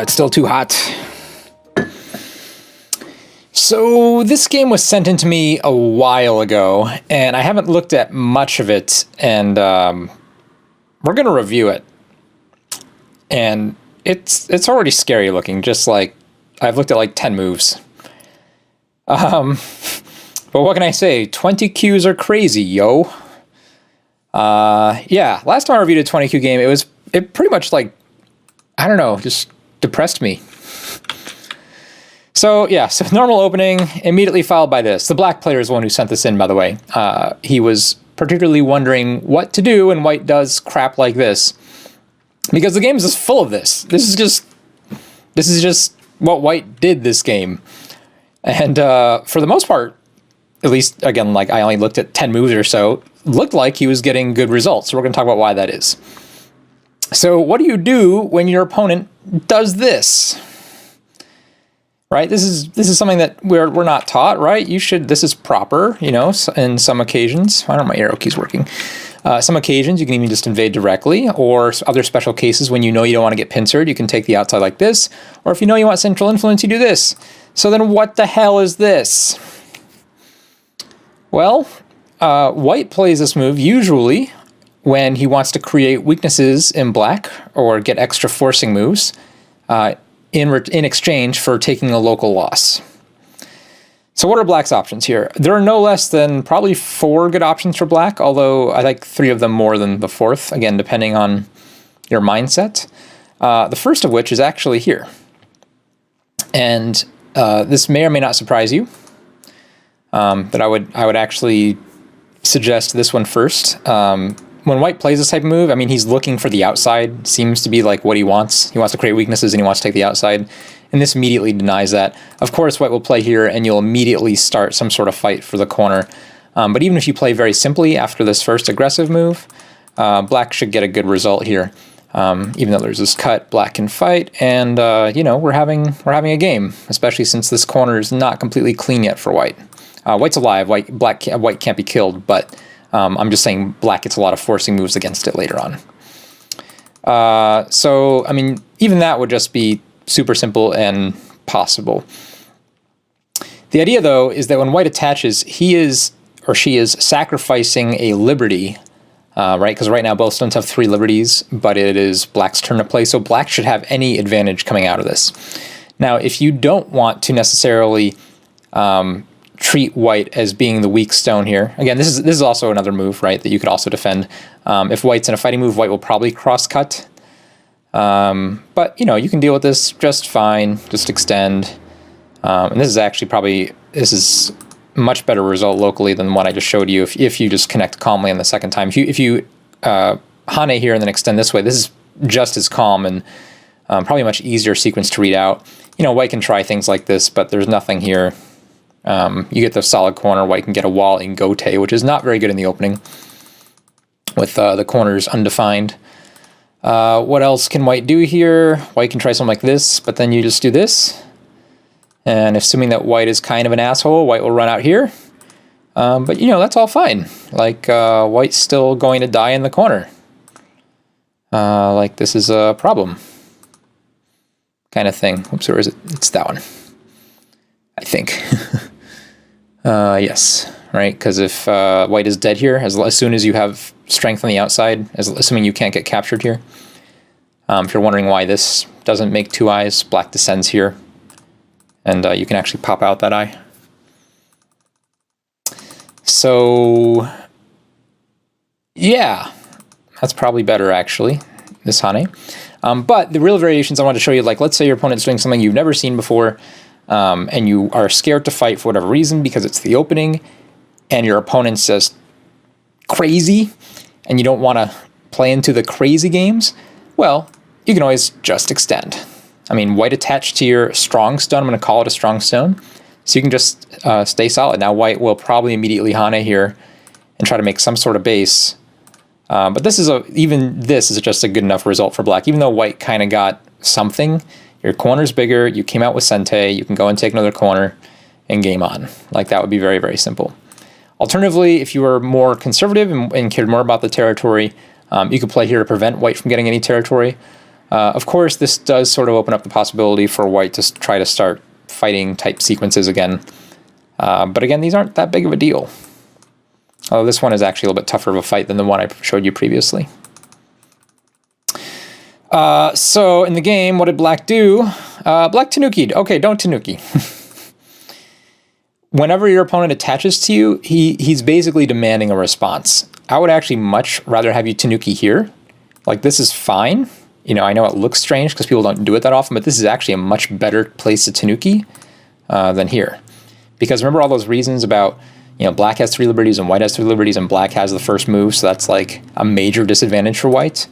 it's still too hot. So this game was sent in to me a while ago, and I haven't looked at much of it, and we're going to review it. And it's already scary looking, just like I've looked at like 10 moves. But what can I say? 20 Qs are crazy, yo. Yeah, last time I reviewed a 20Q game, it pretty much like, I don't know, just depressed me. So yeah, so normal opening, immediately followed by this. The black player is the one who sent this in, by the way. He was particularly wondering what to do when white does crap like this. Because the game is just full of this. This is just what white did this game. And for the most part, at least, again, like I only looked at 10 moves or so, looked like he was getting good results. So we're going to talk about why that is. So what do you do when your opponent does this? Right? This is something that we're not taught, right? This is proper, you know, in some occasions. I don't know if my arrow key's working. Some occasions you can even just invade directly, or other special cases when you know you don't want to get pincered, you can take the outside like this, or if you know you want central influence, you do this. So then what the hell is this? Well, white plays this move usually when he wants to create weaknesses in black or get extra forcing moves in exchange for taking a local loss. So what are black's options here? There are no less than probably 4 good options for black, although I like 3 of them more than the 4th, again, depending on your mindset. The first of which is actually here. And this may or may not surprise you, but I would actually suggest this one first. When white plays this type of move, I mean, he's looking for the outside, seems to be like what he wants. He wants to create weaknesses and he wants to take the outside, and this immediately denies that. Of course, white will play here and you'll immediately start some sort of fight for the corner. But even if you play very simply after this first aggressive move, black should get a good result here. Even though there's this cut, black can fight, and you know, we're having a game, especially since this corner is not completely clean yet for white. White's alive, white can't be killed, but I'm just saying black gets a lot of forcing moves against it later on. So, I mean, even that would just be super simple and possible. The idea, though, is that when white attaches, he is or she is sacrificing a liberty, right? Because right now both stones have 3 liberties, but it is black's turn to play, so black should have any advantage coming out of this. Now, if you don't want to necessarily treat white as being the weak stone here. Again, this is also another move, right, that you could also defend. If white's in a fighting move, white will probably cross-cut. But, you know, you can deal with this just fine, just extend. And this is actually this is a much better result locally than what I just showed you if you just connect calmly on the second time. If you Hane here and then extend this way, this is just as calm and probably a much easier sequence to read out. You know, white can try things like this, but there's nothing here. You get the solid corner, white can get a wall in Gote, which is not very good in the opening, with the corners undefined. What else can white do here? White can try something like this, but then you just do this. And assuming that white is kind of an asshole, white will run out here. But, you know, that's all fine. Like, white's still going to die in the corner. Like, this is a problem. Kind of thing. Oops, where is it? It's that one. I think. Yes, right? Because if white is dead here, as soon as you have strength on the outside, assuming you can't get captured here. If you're wondering why this doesn't make 2 eyes, black descends here. And you can actually pop out that eye. So, yeah, that's probably better, actually, this Hane. But the real variations I want to show you, like, let's say your opponent's doing something you've never seen before, and you are scared to fight for whatever reason because it's the opening, and your opponent's just crazy, and you don't want to play into the crazy games, well, you can always just extend. I mean, white attached to your strong stone, I'm going to call it a strong stone, so you can just stay solid. Now white will probably immediately Hane here and try to make some sort of base, but even this is just a good enough result for black, even though white kind of got something. Your corner's bigger, you came out with Sente, you can go and take another corner and game on. Like, that would be very, very simple. Alternatively, if you were more conservative and cared more about the territory, you could play here to prevent white from getting any territory. Of course, this does sort of open up the possibility for white to try to start fighting type sequences again. But again, these aren't that big of a deal. Although this one is actually a little bit tougher of a fight than the one I showed you previously. So in the game, what did black do? Black tenuki'd. Okay, don't tenuki. Whenever your opponent attaches to you, he's basically demanding a response. I would actually much rather have you tenuki here. Like, this is fine. You know, I know it looks strange because people don't do it that often, but this is actually a much better place to tenuki than here. Because remember all those reasons about, you know, black has 3 liberties and white has 3 liberties and black has the first move, so that's like a major disadvantage for white.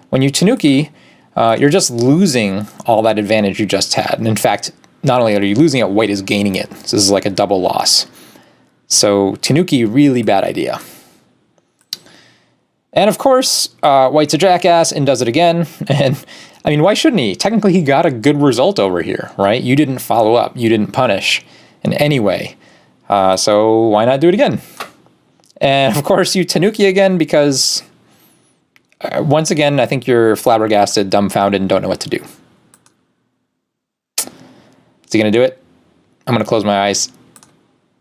When you tenuki, you're just losing all that advantage you just had. And in fact, not only are you losing it, white is gaining it. So this is like a double loss. So tenuki, really bad idea. And of course, white's a jackass and does it again. And I mean, why shouldn't he? Technically, he got a good result over here, right? You didn't follow up. You didn't punish in any way. So why not do it again? And of course, you tenuki again because, once again, I think you're flabbergasted, dumbfounded, and don't know what to do. Is he going to do it? I'm going to close my eyes.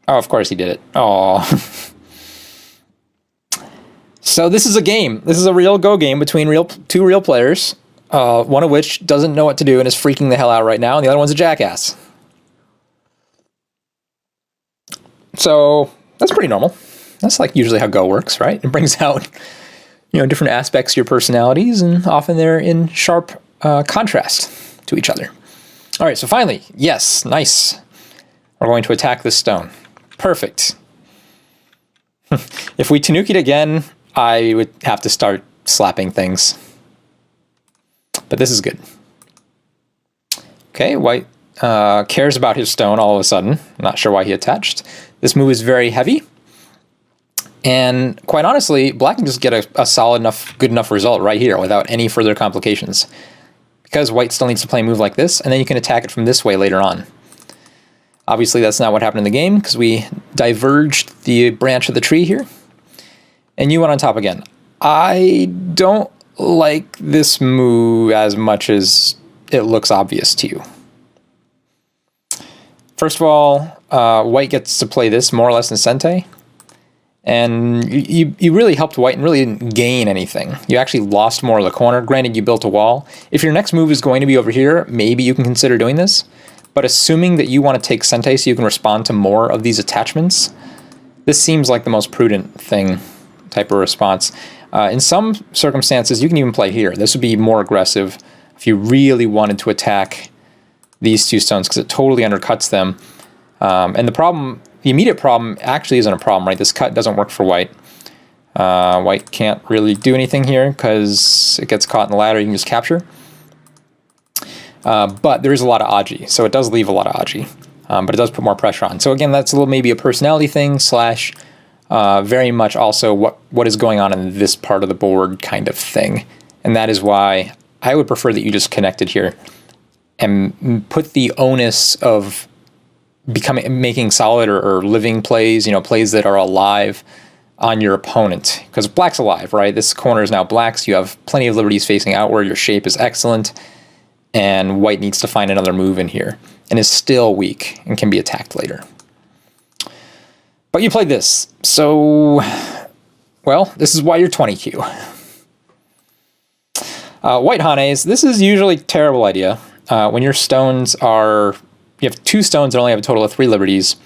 Oh, of course he did it. Oh. So this is a game. This is a real Go game between two real players, one of which doesn't know what to do and is freaking the hell out right now, and the other one's a jackass. So that's pretty normal. That's like usually how Go works, right? It brings out, you know, different aspects of your personalities, and often they're in sharp contrast to each other. All right, so finally, yes, nice. We're going to attack this stone. Perfect. If we tenuki'd again, I would have to start slapping things. But this is good. Okay, white cares about his stone all of a sudden. Not sure why he attached. This move is very heavy. And quite honestly, black can just get a solid enough, good enough result right here without any further complications. Because white still needs to play a move like this, and then you can attack it from this way later on. Obviously, that's not what happened in the game, because we diverged the branch of the tree here. And you went on top again. I don't like this move as much as it looks obvious to you. First of all, white gets to play this more or less in Sente. And you really helped white and really didn't gain anything. You actually lost more of the corner. Granted, you built a wall. If your next move is going to be over here, maybe you can consider doing this. But assuming that you want to take Sente so you can respond to more of these attachments, this seems like the most prudent thing, type of response. In some circumstances, you can even play here. This would be more aggressive if you really wanted to attack these 2 stones, because it totally undercuts them. And the immediate problem actually isn't a problem, right? This cut doesn't work for white. White can't really do anything here because it gets caught in the ladder. You can just capture. But there is a lot of aji, so it does leave a lot of aji. But it does put more pressure on. So again, that's a little maybe a personality thing slash very much also what is going on in this part of the board kind of thing. And that is why I would prefer that you just connected here and put the onus of making solid or living plays, you know, plays that are alive on your opponent. Because black's alive, right? This corner is now black's. You have plenty of liberties facing outward. Your shape is excellent. And white needs to find another move in here and is still weak and can be attacked later. But you played this. So, well, this is why you're 20Q. White Hanes, this is usually a terrible idea. When your stones are... You have 2 stones that only have a total of 3 liberties,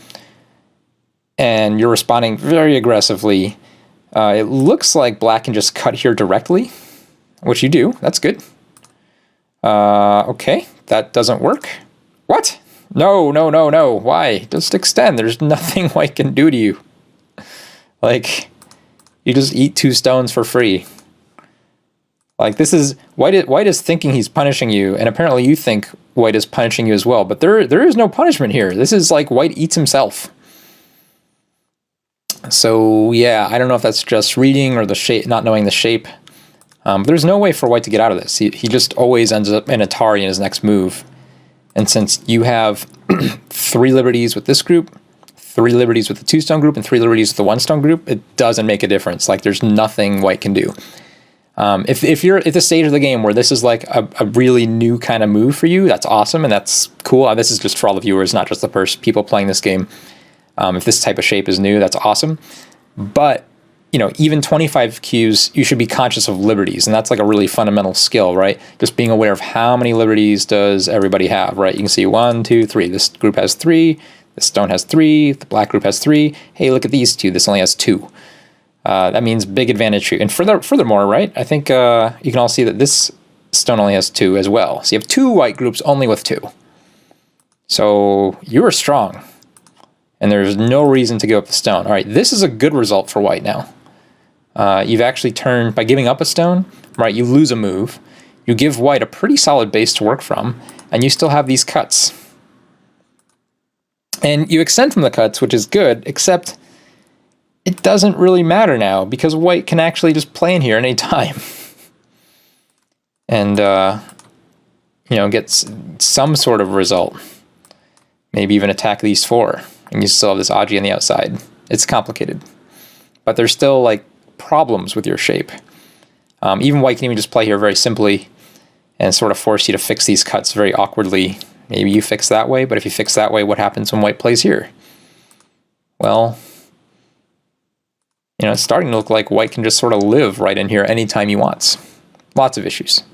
and you're responding very aggressively. It looks like black can just cut here directly, which you do. That's good. Okay, that doesn't work. What? No, no, no, no. Why? Just extend. There's nothing white can do to you. Like, you just eat 2 stones for free. Like, this is... White is thinking he's punishing you, and apparently you think white is punishing you as well. But there is no punishment here. This is like white eats himself. So, yeah, I don't know if that's just reading or the shape, not knowing the shape. But there's no way for white to get out of this. He just always ends up in Atari in his next move. And since you have 3 liberties with this group, 3 liberties with the 2-stone group, and 3 liberties with the 1-stone group, it doesn't make a difference. Like, there's nothing white can do. If you're at the stage of the game where this is like a really new kind of move for you, that's awesome and that's cool. This is just for all the viewers, not just the people playing this game. If this type of shape is new, that's awesome. But, you know, even 25 cues, you should be conscious of liberties, and that's like a really fundamental skill, right? Just being aware of how many liberties does everybody have, right? You can see 1, 2, 3. This group has 3. This stone has 3. The black group has 3. Hey, look at these two. This only has 2. That means big advantage to you. And furthermore, right, I think you can all see that this stone only has 2 as well. So you have 2 white groups only with 2. So you are strong. And there's no reason to give up the stone. All right, this is a good result for white now. You've actually turned, by giving up a stone, right, you lose a move. You give white a pretty solid base to work from, and you still have these cuts. And you extend from the cuts, which is good, except it doesn't really matter now, because white can actually just play in here any time. And, you know, get some sort of result. Maybe even attack these 4. And you still have this Aji on the outside. It's complicated. But there's still, like, problems with your shape. Even white can even just play here very simply and sort of force you to fix these cuts very awkwardly. Maybe you fix that way, but if you fix that way, what happens when white plays here? Well, you know, it's starting to look like white can just sort of live right in here anytime he wants. Lots of issues.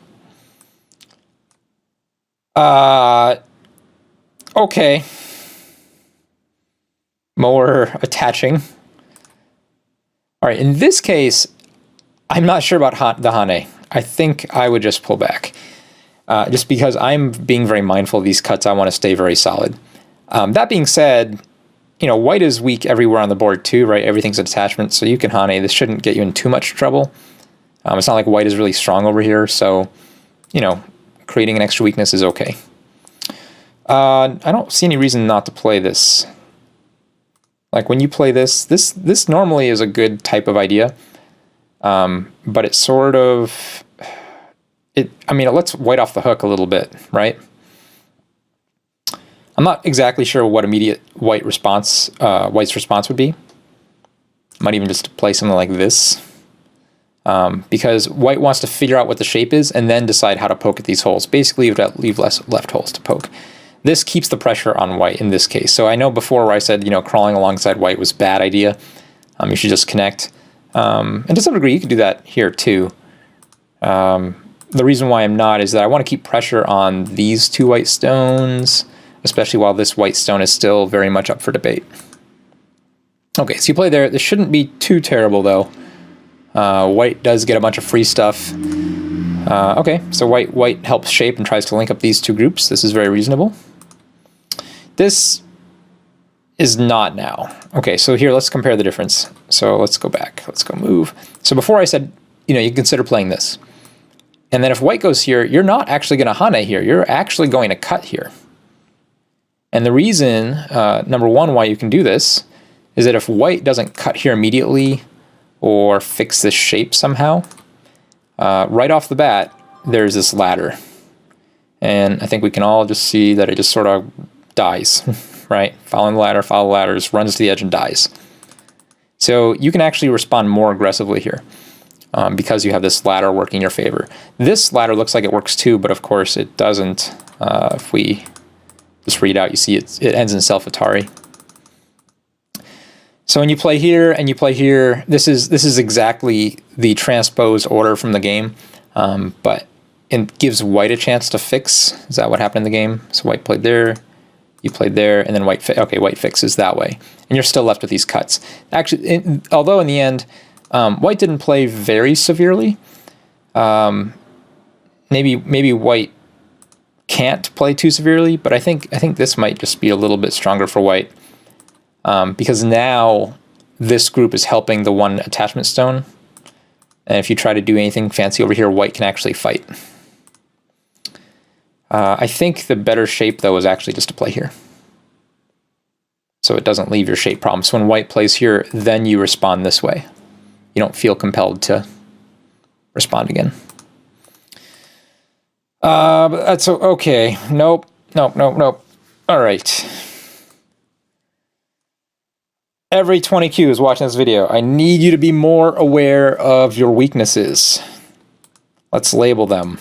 Okay. More attaching. All right, in this case, I'm not sure about the Hane. I think I would just pull back. Just because I'm being very mindful of these cuts, I want to stay very solid. That being said, you know, white is weak everywhere on the board too, right? Everything's an attachment, so you can Hane. This shouldn't get you in too much trouble. It's not like white is really strong over here, so, you know, creating an extra weakness is okay. I don't see any reason not to play this. Like when you play this normally is a good type of idea, but it sort of, I mean, it lets white off the hook a little bit, right? I'm not exactly sure what immediate white's response would be. Might even just play something like this, because white wants to figure out what the shape is and then decide how to poke at these holes. Basically, you have to leave less left holes to poke. This keeps the pressure on white in this case. So I know before where I said, you know, crawling alongside white was a bad idea. You should just connect. And to some degree, you can do that here too. The reason why I'm not is that I want to keep pressure on these 2 white stones, especially while this white stone is still very much up for debate. Okay, so you play there. This shouldn't be too terrible, though. White does get a bunch of free stuff. Okay, so white helps shape and tries to link up these 2 groups. This is very reasonable. This is not now. Okay, so here, let's compare the difference. So let's go back. Let's go move. So before I said, you know, you consider playing this. And then if white goes here, you're not actually going to Hane here. You're actually going to cut here. And the reason, number one, why you can do this is that if white doesn't cut here immediately or fix this shape somehow, right off the bat, there's this ladder. And I think we can all just see that it just sort of dies, right? Following the ladder, follow the ladder, just runs to the edge and dies. So you can actually respond more aggressively here because you have this ladder working in your favor. This ladder looks like it works too, but of course it doesn't. If we just read out, you see it ends in self-Atari. So when you play here and you play here, this is exactly the transposed order from the game, but it gives white a chance to fix. Is that what happened in the game? So white played there, you played there, and then white fixes that way, and you're still left with these cuts. Actually, although in the end, white didn't play very severely. Maybe white can't play too severely, but I think this might just be a little bit stronger for white. Because now this group is helping the 1 attachment stone. And if you try to do anything fancy over here, white can actually fight. I think the better shape, though, is actually just to play here. So it doesn't leave your shape problem. So when white plays here, then you respond this way. You don't feel compelled to respond again. But that's okay. Nope. All right. Every 20Q is watching this video. I need you to be more aware of your weaknesses. Let's label them.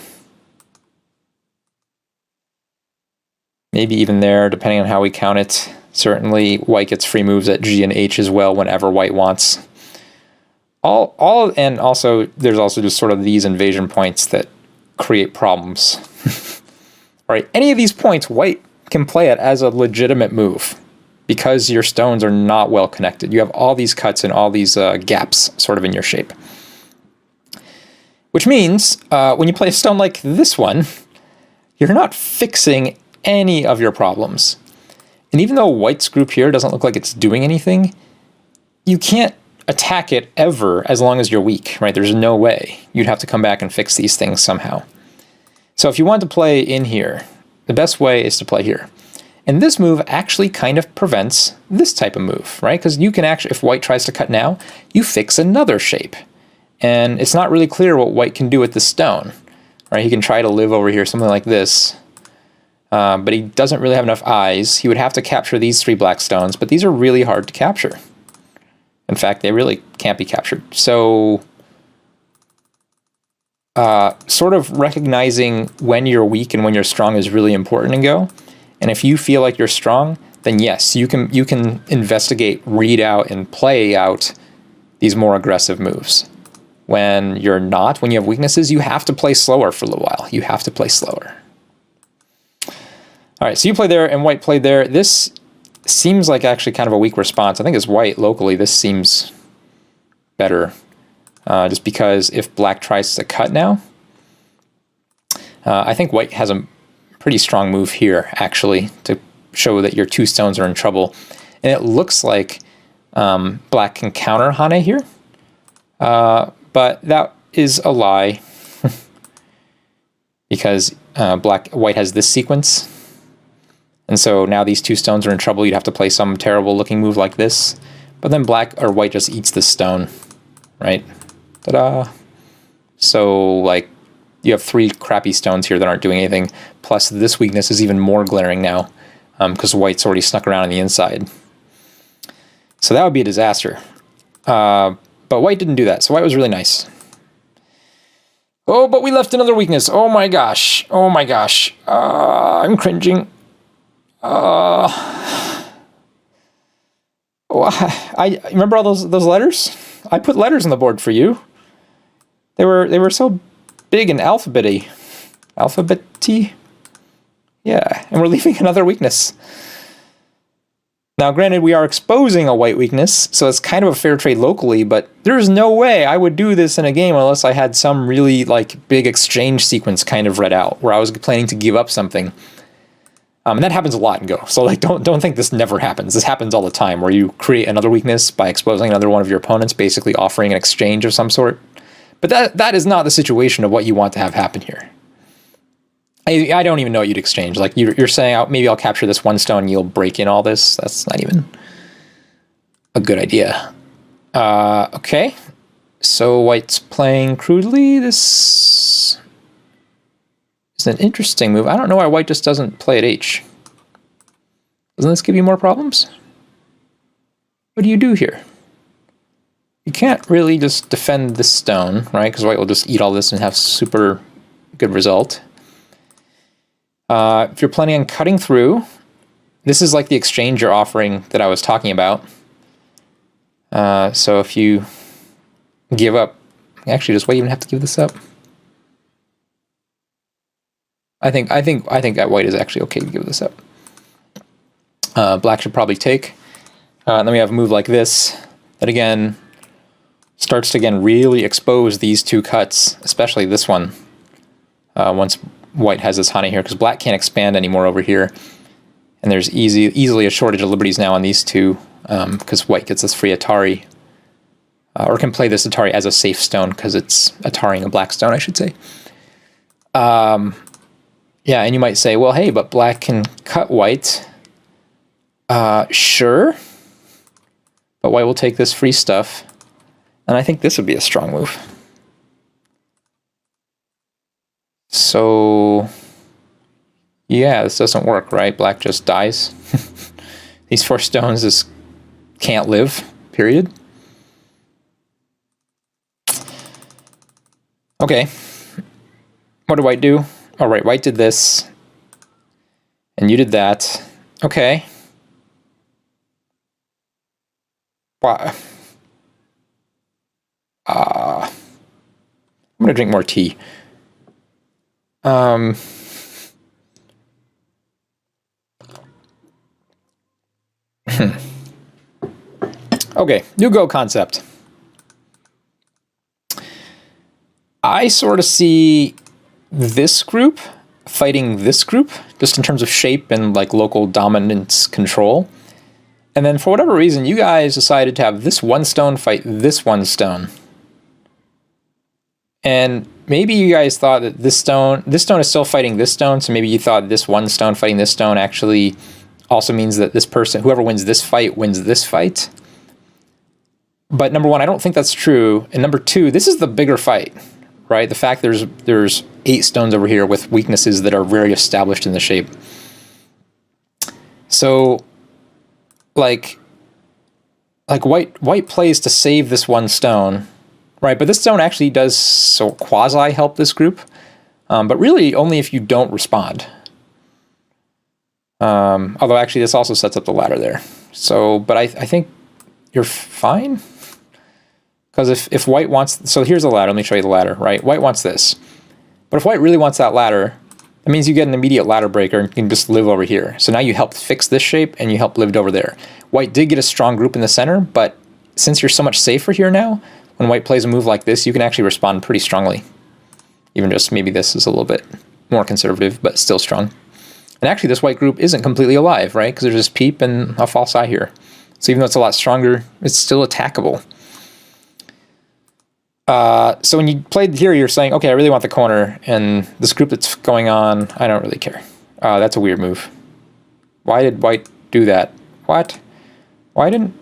Maybe even there, depending on how we count it. Certainly, white gets free moves at G and H as well whenever white wants. And also, there's also just sort of these invasion points that create problems. All right, any of these points, white can play it as a legitimate move because your stones are not well connected. You have all these cuts and all these gaps sort of in your shape. Which means when you play a stone like this one, you're not fixing any of your problems. And even though white's group here doesn't look like it's doing anything, you can't attack it ever as long as you're weak, right? There's no way. You'd have to come back and fix these things somehow. So if you want to play in here, the best way is to play here. And this move actually kind of prevents this type of move, right? Because you can actually, if white tries to cut now, you fix another shape. And it's not really clear what white can do with the stone, right? He can try to live over here, something like this. But he doesn't really have enough eyes. He would have to capture these 3 black stones, but these are really hard to capture. In fact, they really can't be captured. So, sort of recognizing when you're weak and when you're strong is really important in Go. And if you feel like you're strong, then yes, you can investigate, read out, and play out these more aggressive moves. When you're not, when you have weaknesses, you have to play slower for a little while. You have to play slower. All right, so you play there and white played there. This seems like actually kind of a weak response. I think as white locally, this seems better. Just because if black tries to cut now, I think white has a pretty strong move here, actually, to show that your 2 stones are in trouble. And it looks like black can counter Hane here. But that is a lie. Because white has this sequence. And so now these 2 stones are in trouble. You'd have to play some terrible looking move like this. But then black or white just eats this stone, right? Ta-da! So, like, you have 3 crappy stones here that aren't doing anything. Plus, this weakness is even more glaring now because white's already snuck around on the inside. So that would be a disaster. But white didn't do that, so white was really nice. Oh, but we left another weakness. Oh my gosh. Oh my gosh. I'm cringing. I remember all those letters? I put letters on the board for you. They were so big and alphabety. Alphabety? Yeah, and we're leaving another weakness. Now, granted, we are exposing a white weakness, so it's kind of a fair trade locally, but there's no way I would do this in a game unless I had some really, like, big exchange sequence kind of read out, where I was planning to give up something. And that happens a lot in Go. So, like, don't think this never happens. This happens all the time, where you create another weakness by exposing another one of your opponents, basically offering an exchange of some sort. But that is not the situation of what you want to have happen here. I don't even know what you'd exchange. Like, you're saying, maybe I'll capture this 1 stone, you'll break in all this. That's not even a good idea. Okay. So white's playing crudely. This is an interesting move. I don't know why white just doesn't play at H. Doesn't this give you more problems? What do you do here? You can't really just defend this stone, right? Because white will just eat all this and have super good result. If you're planning on cutting through, this is like the exchange you're offering that I was talking about. So if you give up, actually, does white even have to give this up? I think that white is actually okay to give this up. Black should probably take. And then we have a move like this that again starts to really expose these 2 cuts, especially this one. Once white has this Hane here, because black can't expand anymore over here, and there's easily a shortage of liberties now on these 2, because white gets this free Atari, or can play this Atari as a safe stone because it's Atariing a black stone, I should say. Yeah, and you might say, well, hey, but black can cut white. Sure, but white will take this free stuff, and I think this would be a strong move. So, yeah, this doesn't work, right? Black just dies. These 4 stones just can't live, period. Okay. What did white do? Oh, right, white did this. And you did that. Okay. Wow. I'm gonna drink more tea. Okay, new Go concept. I sort of see this group fighting this group, just in terms of shape and like local dominance control. And then for whatever reason, you guys decided to have this one stone fight this one stone. And maybe you guys thought that this stone is still fighting this stone, so maybe you thought this one stone fighting this stone actually also means that this person, whoever wins this fight, wins this fight. But number one, I don't think that's true. And number two, this is the bigger fight, right? The fact there's 8 stones over here with weaknesses that are very established in the shape. So, like white plays to save this one stone, right? But this stone actually does so quasi help this group, but really only if you don't respond. Although actually this also sets up the ladder there. So, but I think you're fine. Because if white wants, so here's the ladder, let me show you the ladder, right? White wants this. But if white really wants that ladder, that means you get an immediate ladder breaker and you can just live over here. So now you helped fix this shape and you helped live over there. White did get a strong group in the center, but since you're so much safer here now, when white plays a move like this, you can actually respond pretty strongly. Even just maybe this is a little bit more conservative, but still strong. And actually this white group isn't completely alive, right? Because there's this peep and a false eye here. So even though it's a lot stronger, it's still attackable. So when you played here, you're saying, okay, I really want the corner, and this group that's going on, I don't really care. That's a weird move. Why did white do that? What? Why doesn't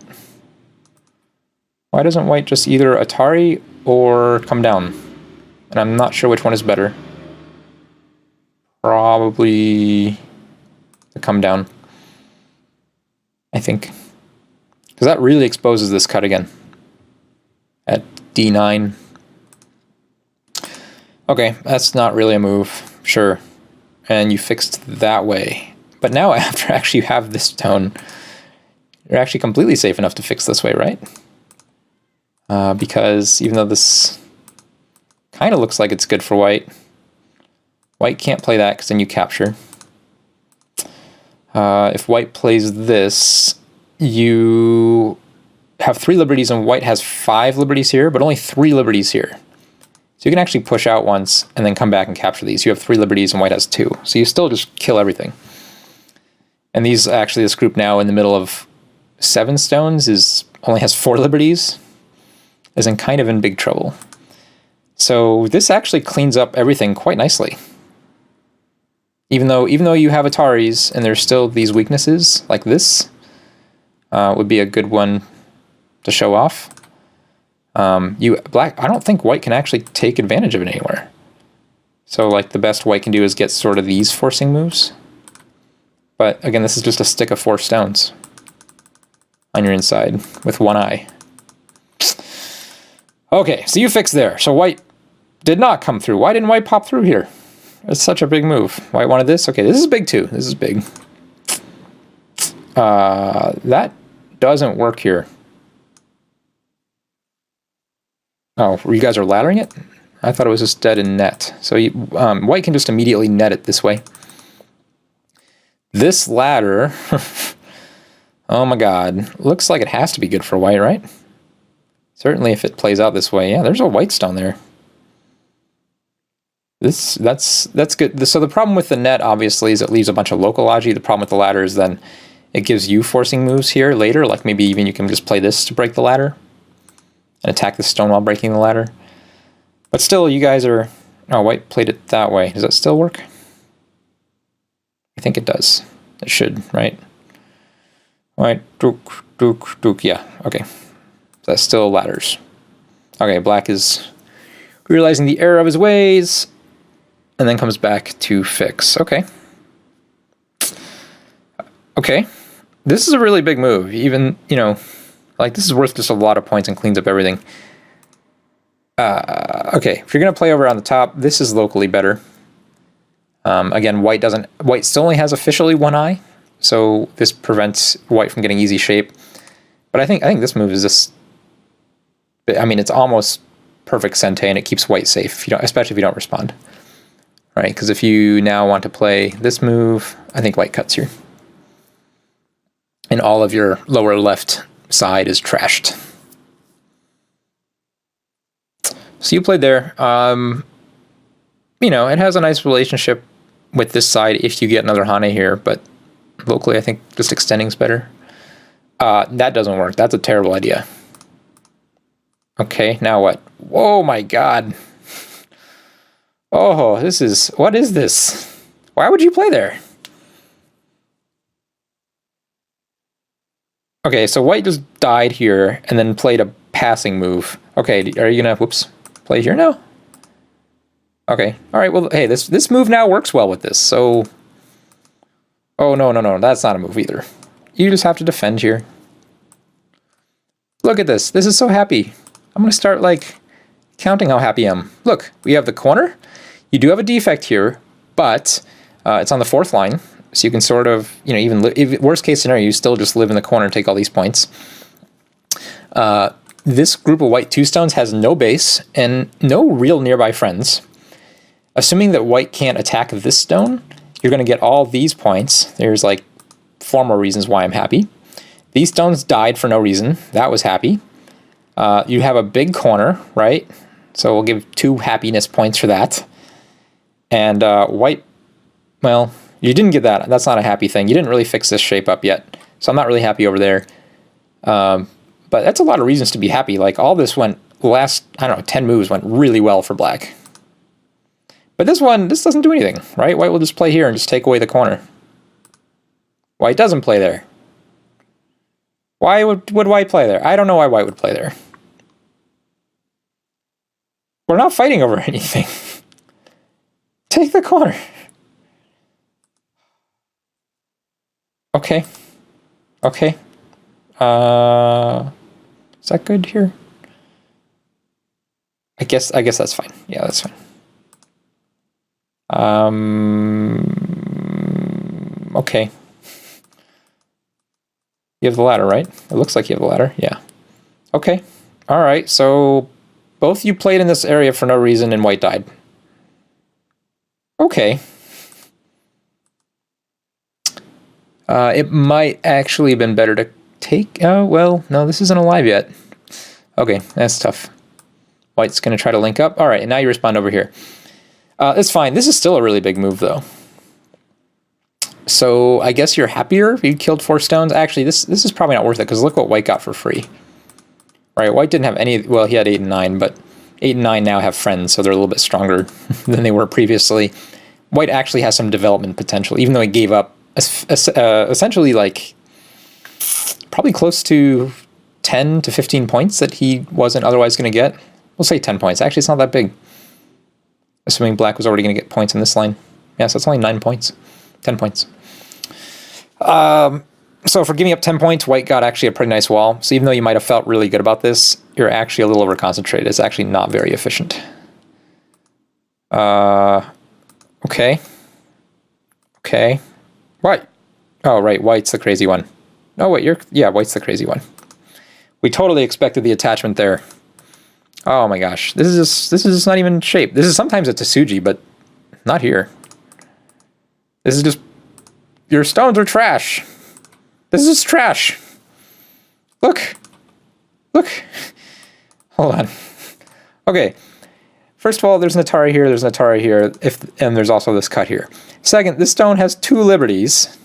white just either Atari or come down? And I'm not sure which one is better. Probably the come down, I think. Because that really exposes this cut again. At D9. Okay, that's not really a move, sure. And you fixed that way. But now after actually you have this stone, you're actually completely safe enough to fix this way, right? Because even though this kind of looks like it's good for white, white can't play that because then you capture. If white plays this, you have 3 liberties and white has 5 liberties here, but only 3 liberties here. So you can actually push out once and then come back and capture these. You have 3 liberties and white has 2. So you still just kill everything. And these actually, this group now in the middle of 7 stones only has 4 liberties, is kind of in big trouble. So this actually cleans up everything quite nicely. Even though you have Ataris and there's still these weaknesses like this, would be a good one to show off. Black, I don't think white can actually take advantage of it anywhere. So like the best white can do is get sort of these forcing moves. But again, this is just a stick of 4 stones on your inside with 1 eye. Okay, so you fixed there. So white did not come through. Why didn't white pop through here? It's such a big move. White wanted this? Okay, this is big too. This is big. That doesn't work here. Oh, you guys are laddering it? I thought it was just dead in net. So white can just immediately net it this way. This ladder, oh my god, looks like it has to be good for white, right? Certainly if it plays out this way. Yeah, there's a white stone there. That's good. So the problem with the net, obviously, is it leaves a bunch of local logi. The problem with the ladder is then it gives you forcing moves here later, like maybe even you can just play this to break the ladder and attack the stone while breaking the ladder. But still, you guys are... Oh, white played it that way. Does that still work? I think it does. It should, right? White, dook, dook, dook. Yeah, okay. That's still ladders. Okay, black is realizing the error of his ways and then comes back to fix. Okay. Okay. This is a really big move. Even, like this is worth just a lot of points and cleans up everything. Okay, if you're going to play over on the top, this is locally better. Again, white still only has officially one eye, so this prevents white from getting easy shape. But I think this move is just, I mean, it's almost perfect Sente, and it keeps white safe, if you don't, especially if you don't respond. Right, because if you now want to play this move, I think white cuts here. And all of your lower left side is trashed. So you played there. You know, it has a nice relationship with this side if you get another Hane here, but locally I think just extending's better. That doesn't work. That's a terrible idea. Okay, now what? Oh my god. Oh, what is this? Why would you play there? Okay, so white just died here and then played a passing move. Okay, are you gonna, whoops, play here now? Okay, all right, well, hey, this move now works well with this, so... Oh, no, that's not a move either. You just have to defend here. Look at this. This is so happy. I'm gonna start, like, counting how happy I am. Look, we have the corner. You do have a defect here, but it's on the 4th line, so you can sort of, you know, even worst case scenario, you still just live in the corner and take all these points. This group of white 2-stones has no base and no real nearby friends. Assuming that white can't attack this stone, you're going to get all these points. There's like 4 more reasons why I'm happy. These stones died for no reason. That was happy. You have a big corner, right? So we'll give 2 happiness points for that. And white, well, you didn't get that. That's not a happy thing. You didn't really fix this shape up yet. So I'm not really happy over there. But that's a lot of reasons to be happy. Like, all this went, last, I don't know, 10 moves went really well for black. But this doesn't do anything, right? White will just play here and just take away the corner. White doesn't play there. Why would white play there? I don't know why white would play there. We're not fighting over anything. Take the corner. Okay. Okay. Is that good here? I guess that's fine. Yeah, that's fine. Okay. You have the ladder, right? It looks like you have the ladder. Yeah. Okay. All right. So both you played in this area for no reason and white died. Okay. It might actually have been better to take... Oh, well, no, this isn't alive yet. Okay, that's tough. White's going to try to link up. All right, and now you respond over here. That's fine. This is still a really big move, though. So I guess you're happier if you killed 4 stones. Actually, this is probably not worth it, because look what white got for free. Right, white didn't have any... Well, he had 8 and 9, but 8 and 9 now have friends, so they're a little bit stronger than they were previously. White actually has some development potential, even though he gave up essentially, like, probably close to 10 to 15 points that he wasn't otherwise going to get. We'll say 10 points. Actually, it's not that big. Assuming black was already going to get points in this line. Yeah, so it's only 9 points. 10 points. So for giving up 10 points, white got actually a pretty nice wall. So even though you might have felt really good about this, you're actually a little over-concentrated. It's actually not very efficient. Okay. Okay. What? Oh, right, white's the crazy one. No, wait, yeah, white's the crazy one. We totally expected the attachment there. Oh my gosh, this is just not even shape. This is sometimes a Tsuji, but not here. This is just, your stones are trash. This is trash. Look. Look. Hold on. Okay. First of all, there's an Atari here, there's an Atari here, and there's also this cut here. Second, this stone has 2 liberties.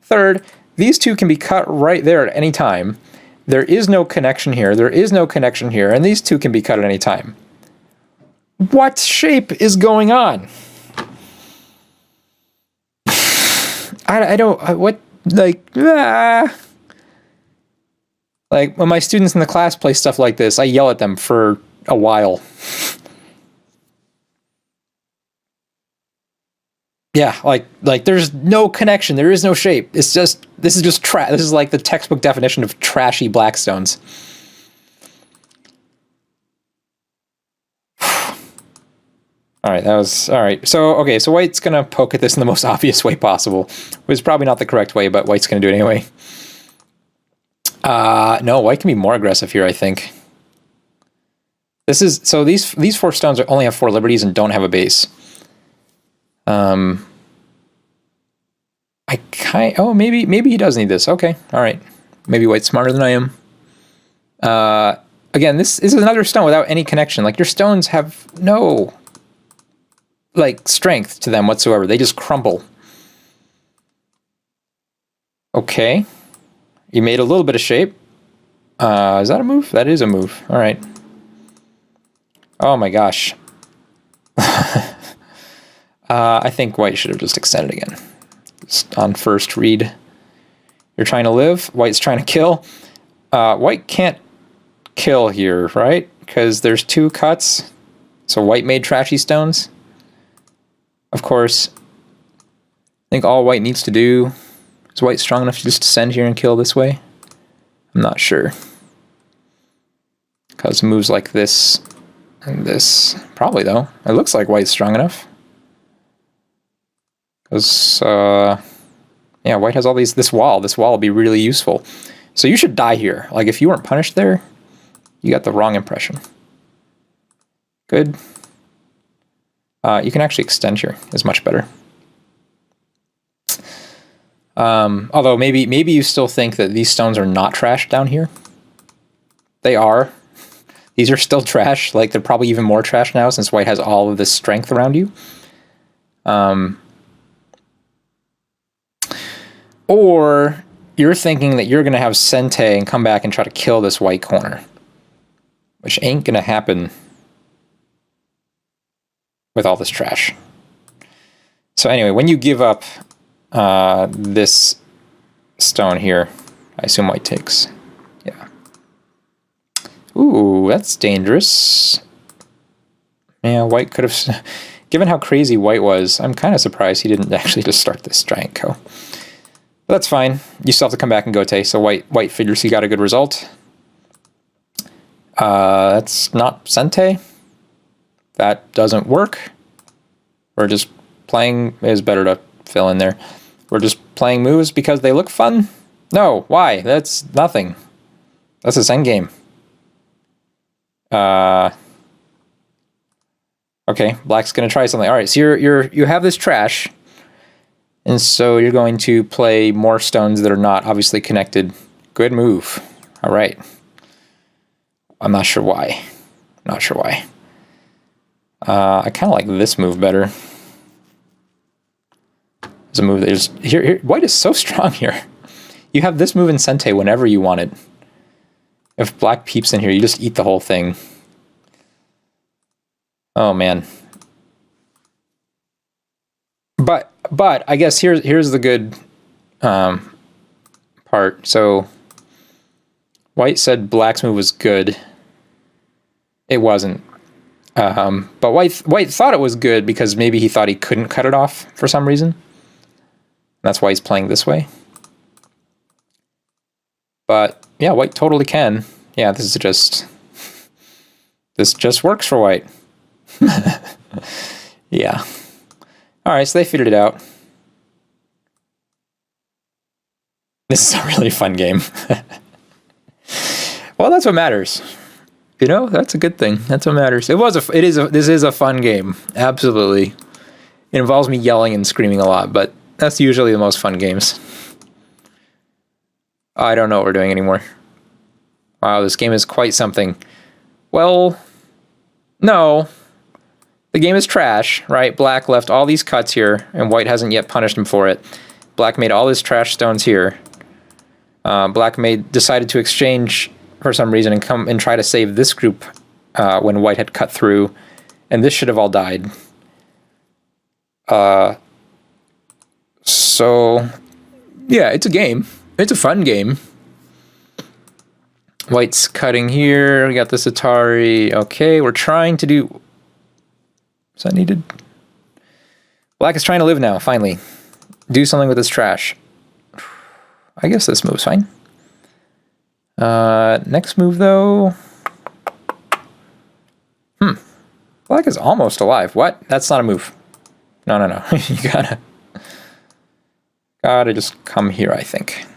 Third, these 2 can be cut right there at any time. There is no connection here, there is no connection here, and these 2 can be cut at any time. What shape is going on? I don't, what, like, Like, when my students in the class play stuff like this, I yell at them for a while. Yeah, like there's no connection, there is no shape. It's just, this is just trash. This is like the textbook definition of trashy blackstones. All right, that was all right. So okay, so white's gonna poke at this in the most obvious way possible, which is probably not the correct way, but white's gonna do it anyway. No, white can be more aggressive here, I think. This is so these 4 stones only have 4 liberties and don't have a base. Maybe he does need this. Okay, all right. Maybe white's smarter than I am. Again, this is another stone without any connection. Like, your stones have no, like, strength to them whatsoever. They just crumble. Okay. You made a little bit of shape. Is that a move? That is a move. All right. Oh my gosh. I think white should have just extended again. Just on first read. You're trying to live. White's trying to kill. White can't kill here, right? Because there's 2 cuts. So white made trashy stones. Of course, I think all white needs to do is white strong enough to just descend here and kill this way. I'm not sure. Because moves like this and this. Probably, though. It looks like white's strong enough. Because, yeah, white has all these... This wall will be really useful. So you should die here. Like, if you weren't punished there, you got the wrong impression. Good. You can actually extend here. It's much better. Although maybe you still think that these stones are not trash down here. They are. These are still trash. Like, they're probably even more trash now since white has all of this strength around you. Or you're thinking that you're going to have Sente and come back and try to kill this white corner. Which ain't going to happen with all this trash. So anyway, when you give up this stone here, I assume white takes. Yeah. Ooh, that's dangerous. Yeah, white could have... Given how crazy white was, I'm kind of surprised he didn't actually just start this giant ko. But that's fine. You still have to come back and Gote, so white figures he got a good result. That's not Sente. That doesn't work. We're just playing... It's better to fill in there. We're just playing moves because they look fun? No, why? That's nothing. That's this endgame. Okay, black's gonna try something. All right, so you have this trash, and so you're going to play more stones that are not obviously connected. Good move. All right. I'm not sure why. Not sure why. I kind of like this move better. It's a move that is here. White is so strong here. You have this move in Sente whenever you want it. If black peeps in here, you just eat the whole thing. Oh man. But I guess here's the good part. So white said black's move was good. It wasn't. But white thought it was good because maybe he thought he couldn't cut it off for some reason. That's why he's playing this way. But yeah, white totally can. Yeah, this just works for white. Yeah. All right, so they figured it out. This is a really fun game. Well, that's what matters. You know, that's a good thing. That's what matters. This is a fun game. Absolutely. It involves me yelling and screaming a lot, but that's usually the most fun games. I don't know what we're doing anymore. Wow, this game is quite something. Well, no. The game is trash, right? Black left all these cuts here, and white hasn't yet punished him for it. Black made all his trash stones here. Black decided to exchange for some reason and come and try to save this group when white had cut through, and this should have all died. So, yeah, it's a game. It's a fun game. White's cutting here. We got this Atari. Okay, we're trying to do... Is that needed? Black is trying to live now, finally. Do something with this trash. I guess this move's fine. Next move, though... Well, Black is almost alive. What? That's not a move. No, no, no. You gotta just come here, I think.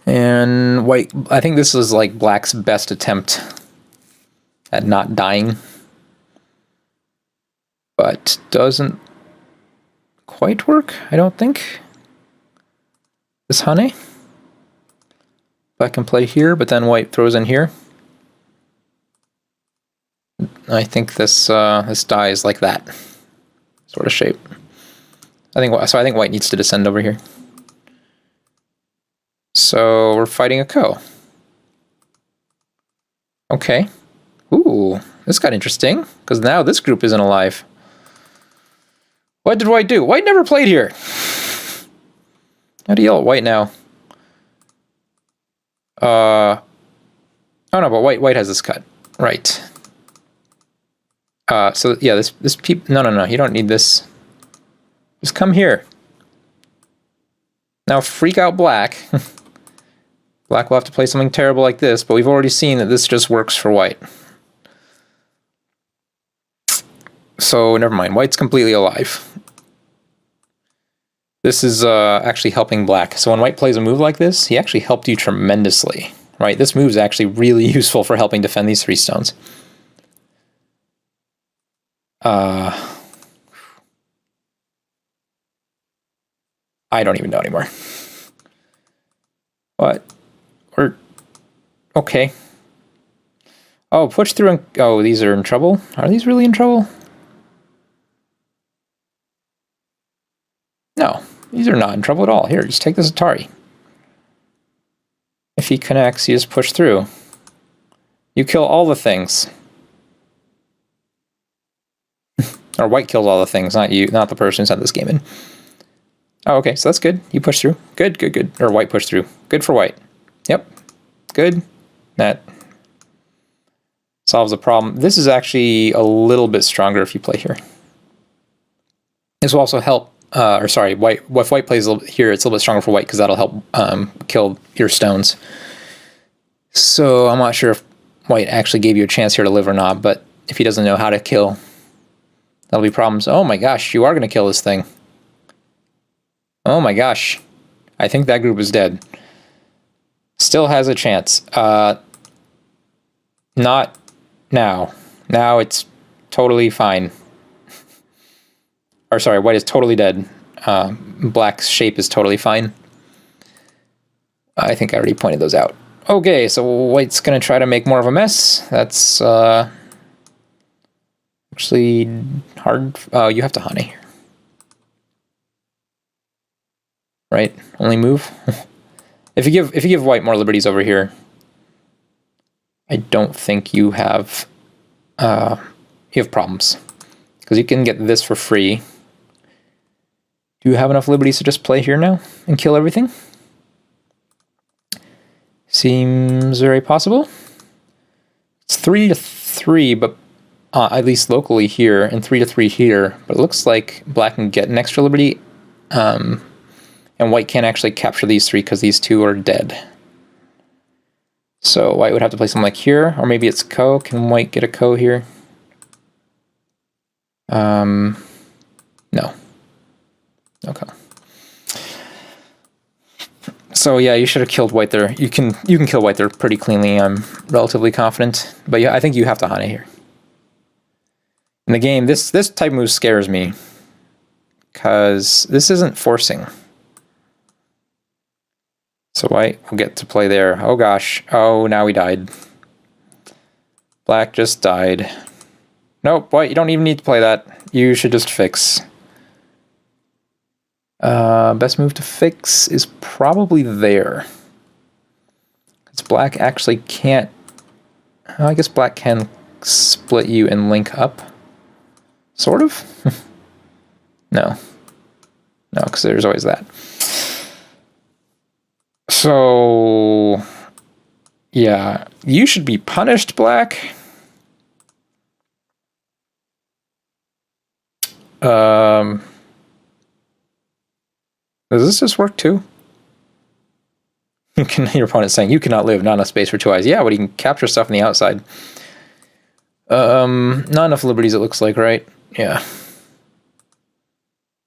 And white, I think this is like black's best attempt at not dying. But doesn't quite work, I don't think. This honey. Black can play here, but then white throws in here. I think this this die is like that sort of shape. I think white needs to descend over here. So we're fighting a Ko. Okay. Ooh, this got interesting because now this group isn't alive. What did white do? White never played here. How do you yell at white now? Oh no, but white has this cut. Right. So yeah, this no, you don't need this. Just come here. Now freak out black. Black will have to play something terrible like this, but we've already seen that this just works for white. So never mind, white's completely alive. This is actually helping black. So when white plays a move like this, he actually helped you tremendously. Right, this move is actually really useful for helping defend these 3 stones. I don't even know anymore. What? We're okay. Oh, push through and oh, these are in trouble? Are these really in trouble? No, these are not in trouble at all. Here, just take this Atari. If he connects, you just push through. You kill all the things. Or white kills all the things, not you, not the person who sent this game in. Oh, okay, so that's good. You push through. Good, good, good. Or white push through. Good for white. Yep. Good. That solves the problem. This is actually a little bit stronger if you play here. This will also help, or sorry, white. If white plays here, it's a little bit stronger for white because that'll help kill your stones. So I'm not sure if white actually gave you a chance here to live or not, but if he doesn't know how to kill, that'll be problems. Oh my gosh, you are going to kill this thing. Oh my gosh. I think that group is dead. Still has a chance. Not now. Now it's totally fine. Or sorry, white is totally dead. Black's shape is totally fine. I think I already pointed those out. Okay, so white's going to try to make more of a mess. That's actually hard. Oh, you have to honey here. Right? Only move. If you give white more liberties over here, I don't think you have problems because you can get this for free. Do you have enough liberties to just play here now and kill everything? Seems very possible. It's 3-3, but at least locally here, and 3-3 here. But it looks like black can get an extra liberty. And white can't actually capture these 3 because these 2 are dead. So white would have to play something like here, or maybe it's Ko. Can white get a Ko here? No. Okay. So yeah, you should have killed white there. You can kill white there pretty cleanly. I'm relatively confident, but yeah, I think you have to honey here. In the game, this type of move scares me because this isn't forcing. So white will get to play there. Oh gosh. Oh, now he died. Black just died. Nope, white, you don't even need to play that. You should just fix. Best move to fix is probably there. Because black actually can't... I guess black can split you and link up. Sort of? No. No, because there's always that. So... yeah, you should be punished, black. Does this just work too? Your opponent's saying, you cannot live, not enough space for 2 eyes. Yeah, but you can capture stuff on the outside. Not enough liberties, it looks like, right? Yeah.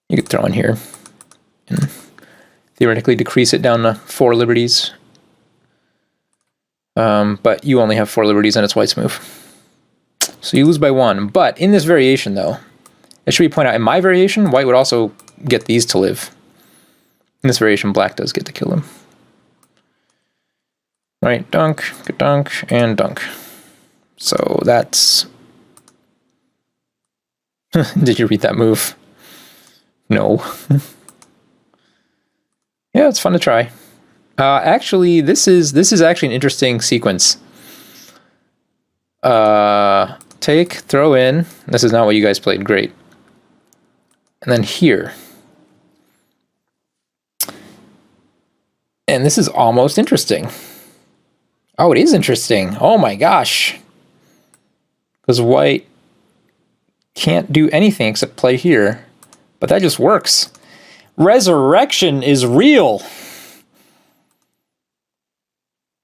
You could throw in here. And theoretically decrease it down to 4 liberties. But you only have 4 liberties and it's white's move. So you lose by 1. But in this variation, though, it should be pointed out, in my variation, white would also get these to live. In this variation, black does get to kill them. Right, dunk, and dunk. So that's... Did you read that move? No. Yeah, it's fun to try. Actually, this is actually an interesting sequence. Take, throw in. This is not what you guys played. Great. And then here. And this is almost interesting. Oh, it is interesting. Oh my gosh. Because white can't do anything except play here. But that just works. Resurrection is real.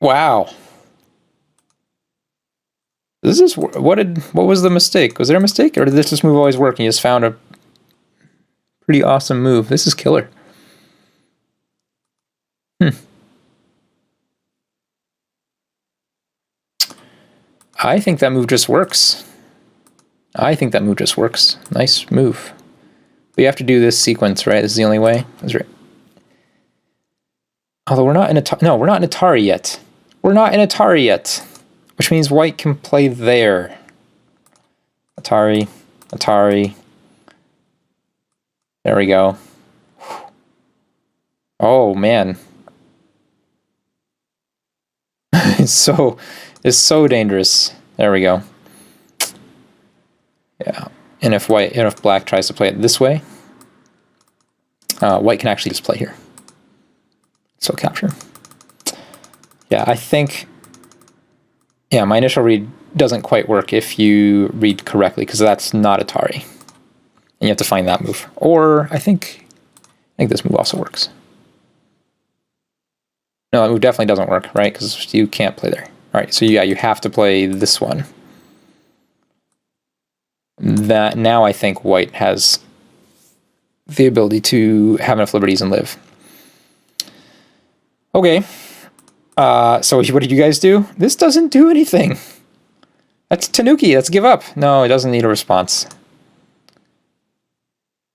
Wow. This is what was the mistake? Was there a mistake, or did this move always work and you just found a pretty awesome move? This is killer. I think that move just works. I think that move just works. Nice move. But you have to do this sequence, right? This is the only way. That's right. Although we're not in Atari. No, we're not in Atari yet. We're not in Atari yet. Which means white can play there. Atari. Atari. There we go. Oh, man. It's so dangerous. There we go. Yeah. And if black tries to play it this way, white can actually just play here. So capture. Yeah, I think, yeah, my initial read doesn't quite work if you read correctly, because that's not Atari. And you have to find that move. Or I think this move also works. No, that move definitely doesn't work, right? Because you can't play there. All right, so yeah, you have to play this one. That now I think white has the ability to have enough liberties and live. Okay. So what did you guys do? This doesn't do anything. That's tenuki. Let's give up. No, it doesn't need a response.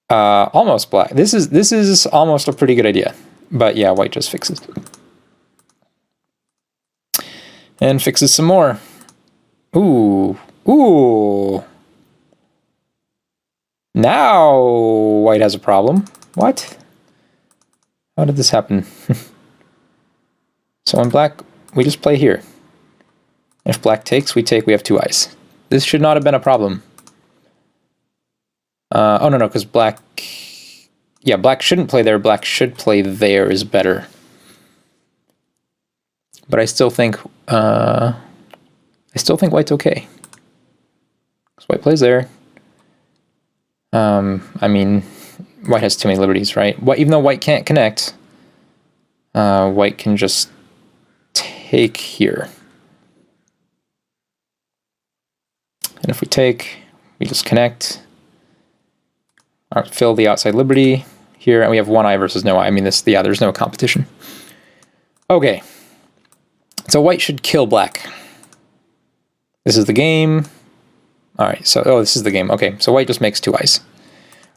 Almost black. This is almost a pretty good idea. But yeah, white just fixes. And fixes some more. Ooh. Ooh. Now white has a problem. What? How did this happen? So in black, we just play here. If black takes, we take, we have 2 eyes. This should not have been a problem. Oh, no, because black... Yeah, black shouldn't play there. Black should play there is better. But I still think white's okay. Because white plays there. I mean, white has too many liberties, right? Even though white can't connect, white can just take here. And if we take, we just connect, fill the outside liberty here, and we have 1 eye versus no eye. I mean, there's no competition. Okay. So white should kill black. This is the game. All right, so, this is the game. Okay, so white just makes 2 eyes.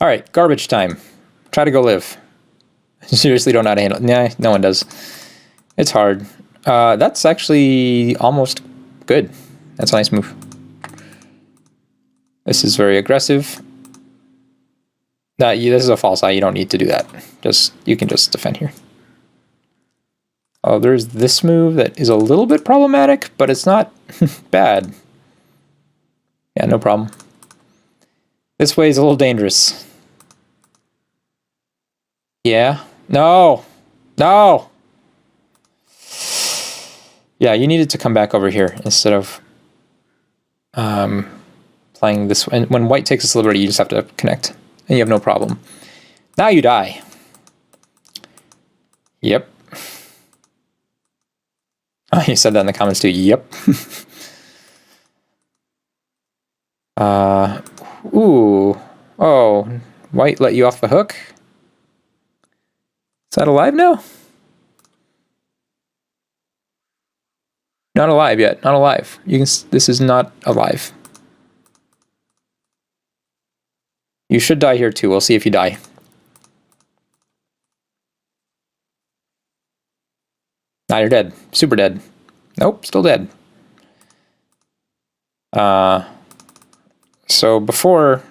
All right, garbage time. Try to go live. Seriously don't know how to handle it. Nah, no one does. It's hard. That's actually almost good. That's a nice move. This is very aggressive. This is a false eye. You don't need to do that. You can just defend here. Oh, there's this move that is a little bit problematic, but it's not bad. Yeah, no problem. This way is a little dangerous. Yeah. No. No. Yeah, you needed to come back over here instead of playing this. And when white takes this liberty, you just have to connect, and you have no problem. Now you die. Yep. Oh, you said that in the comments too. Yep. Ooh. Oh, white let you off the hook? Is that alive now? Not alive yet. Not alive. You can. This is not alive. You should die here too. We'll see if you die. Now you're dead. Super dead. Nope, still dead. So before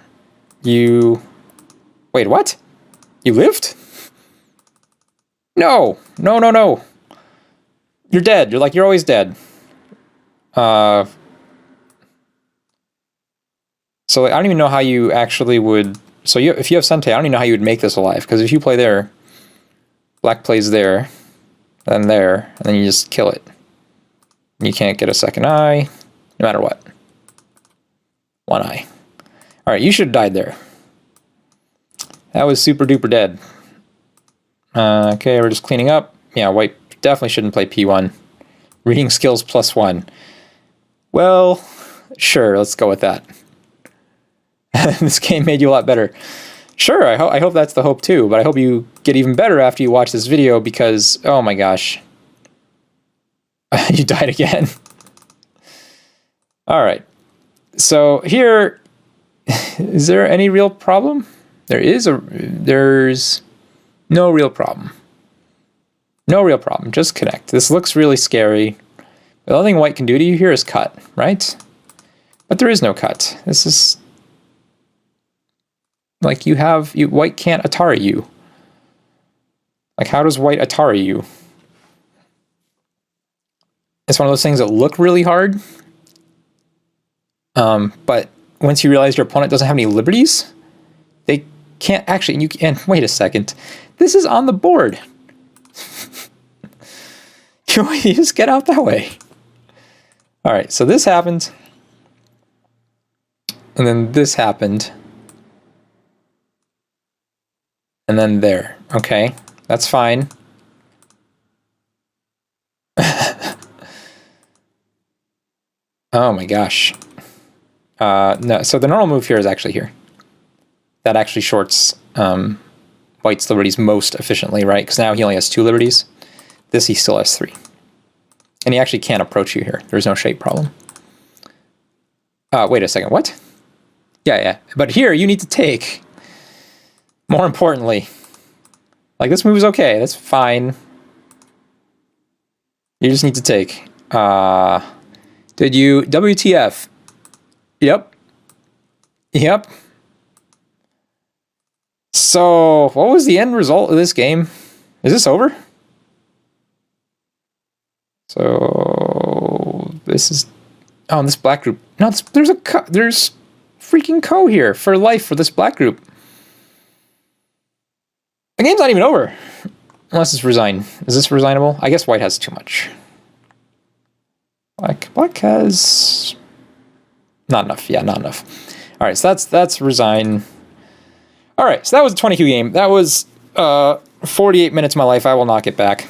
you... Wait, what? You lived? No! No, no, no! You're dead. You're always dead. So I don't even know how you actually would... So if you have Sente, I don't even know how you would make this alive, because if you play there, black plays there, then there, and then you just kill it. You can't get a second eye, no matter what. One eye. Alright, you should have died there. That was super duper dead. Okay, we're just cleaning up. Yeah, white definitely shouldn't play P1. Reading skills +1. Well, sure, let's go with that. This game made you a lot better. Sure, I hope that's the hope too, but I hope you get even better after you watch this video because, oh my gosh. You died again. Alright. So here, is there any real problem? There's no real problem. No real problem, just connect. This looks really scary. The only thing white can do to you here is cut, right? But there is no cut. This is... Like white can't Atari you. Like how does white Atari you? It's one of those things that look really hard. But once you realize your opponent doesn't have any liberties, they can't actually, and you can, wait a second, this is on the board. You just get out that way. All right, so this happened. And then this happened. And then there. Okay, that's fine. Oh my gosh. No, so the normal move here is actually here. That actually shorts white's liberties most efficiently, right? Because now he only has 2 liberties. This he still has 3. And he actually can't approach you here. There's no shape problem. Wait a second, what? Yeah. But here you need to take. More importantly. Like this move is okay, that's fine. You just need to take. Did you... WTF? Yep. So, what was the end result of this game? Is this over? So, this is... Oh, this black group... No, there's freaking co here for life for this black group. The game's not even over. Unless it's resign. Is this resignable? I guess white has too much. Black has... Not enough. Yeah, not enough. Alright, so that's resign. Alright, so that was a 20Q game. That was 48 minutes of my life. I will not get back.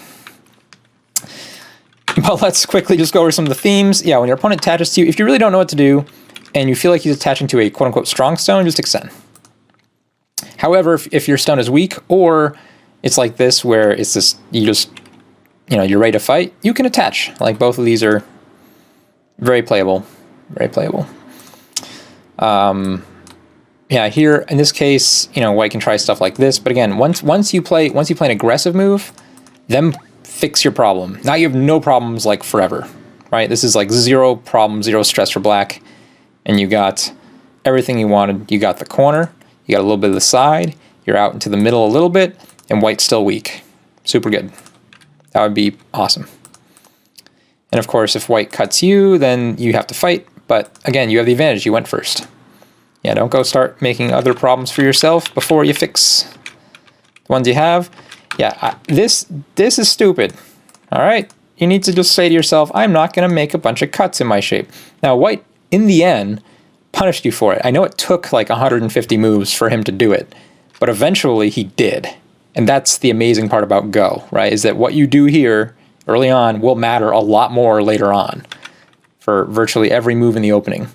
But let's quickly just go over some of the themes. Yeah, when your opponent attaches to you, if you really don't know what to do, and you feel like he's attaching to a quote-unquote strong stone, just extend. However, if your stone is weak, or it's like this, where it's just, you're ready to fight, you can attach. Like, both of these are very playable. Very playable. Yeah, here, in this case, white can try stuff like this, but again, once you play an aggressive move, then fix your problem. Now you have no problems, like, forever, right? This is like 0 problem, 0 stress for black, and you got everything you wanted. You got the corner, you got a little bit of the side, you're out into the middle a little bit, and white's still weak. Super good. That would be awesome. And of course, if white cuts you, then you have to fight, but again, you have the advantage, you went first. Yeah, don't go start making other problems for yourself before you fix the ones you have. Yeah, this is stupid. All right, you need to just say to yourself, I'm not going to make a bunch of cuts in my shape. Now, white, in the end, punished you for it. I know it took like 150 moves for him to do it, but eventually he did. And that's the amazing part about Go, right? Is that what you do here early on will matter a lot more later on for virtually every move in the opening.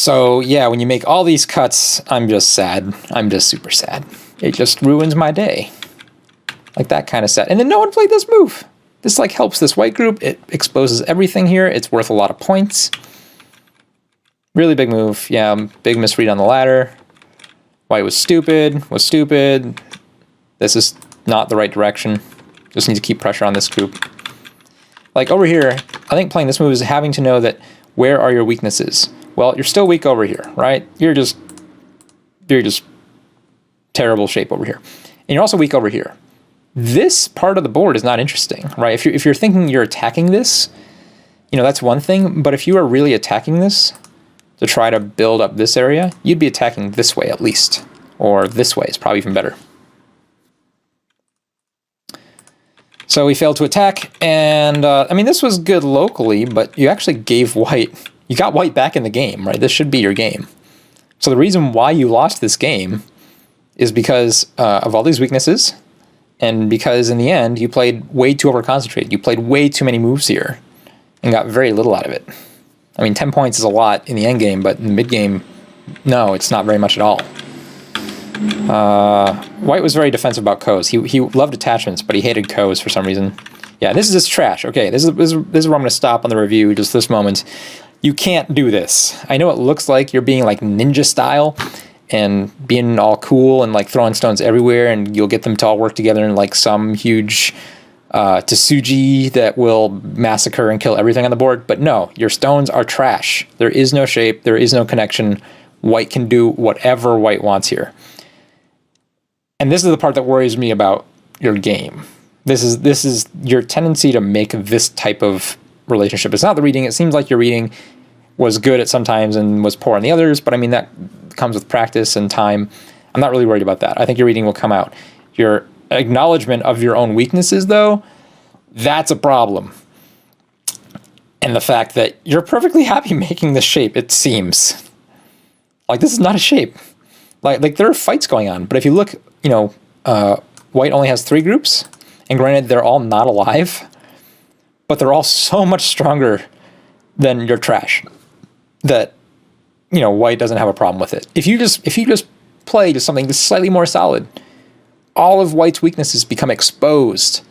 So yeah, when you make all these cuts, I'm just sad. I'm just super sad. It just ruins my day. Like that kind of sad. And then no one played this move. This like helps this white group. It exposes everything here. It's worth a lot of points. Really big move. Yeah, big misread on the ladder. White was stupid. This is not the right direction. Just need to keep pressure on this group. Like over here, I think playing this move is having to know that where are your weaknesses? Well, you're still weak over here, right? You're just terrible shape over here. And you're also weak over here. This part of the board is not interesting, right? If you're thinking you're attacking this, you know, that's one thing. But if you are really attacking this to try to build up this area, you'd be attacking this way at least. Or this way is probably even better. So we failed to attack, and I mean, this was good locally, but you actually gave white, you got white back in the game, right? This should be your game. So the reason why you lost this game is because of all these weaknesses, and because in the end, you played way too over-concentrated. You played way too many moves here, and got very little out of it. I mean, 10 points is a lot in the end game, but in the mid game, no, it's not very much at all. White was very defensive about Ko's. He loved attachments, but he hated Ko's for some reason. Yeah, this is just trash. Okay, this is where I'm going to stop on the review, just this moment. You can't do this. I know it looks like you're being like ninja style and being all cool and like throwing stones everywhere, and you'll get them to all work together in like some huge Tsuji that will massacre and kill everything on the board. But no, your stones are trash. There is no shape. There is no connection. White can do whatever white wants here. And this is the part that worries me about your game. This is your tendency to make this type of relationship. It's not the reading. It seems like your reading was good at some times and was poor on the others, but I mean, that comes with practice and time. I'm not really worried about that. I think your reading will come out. Your acknowledgement of your own weaknesses, though, that's a problem. And the fact that you're perfectly happy making this shape, it seems. Like, this is not a shape. Like there are fights going on, but if you look, you know, white only has 3 groups, and granted, they're all not alive, but they're all so much stronger than your trash that, you know, white doesn't have a problem with it. If you just play to something that's slightly more solid, all of white's weaknesses become exposed,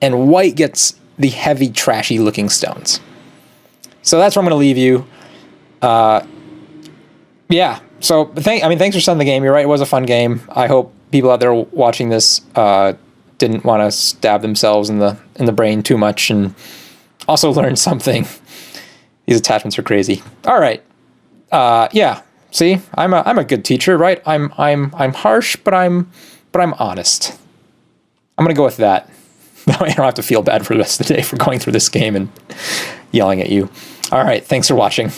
and white gets the heavy, trashy looking stones. So that's where I'm going to leave you. Yeah. So, thanks for sending the game. You're right, it was a fun game. I hope people out there watching this didn't want to stab themselves in the brain too much, and also learned something. These attachments are crazy. All right. Yeah. See, I'm a good teacher, right? I'm harsh, but I'm honest. I'm gonna go with that. That way I don't have to feel bad for the rest of the day for going through this game and yelling at you. All right. Thanks for watching.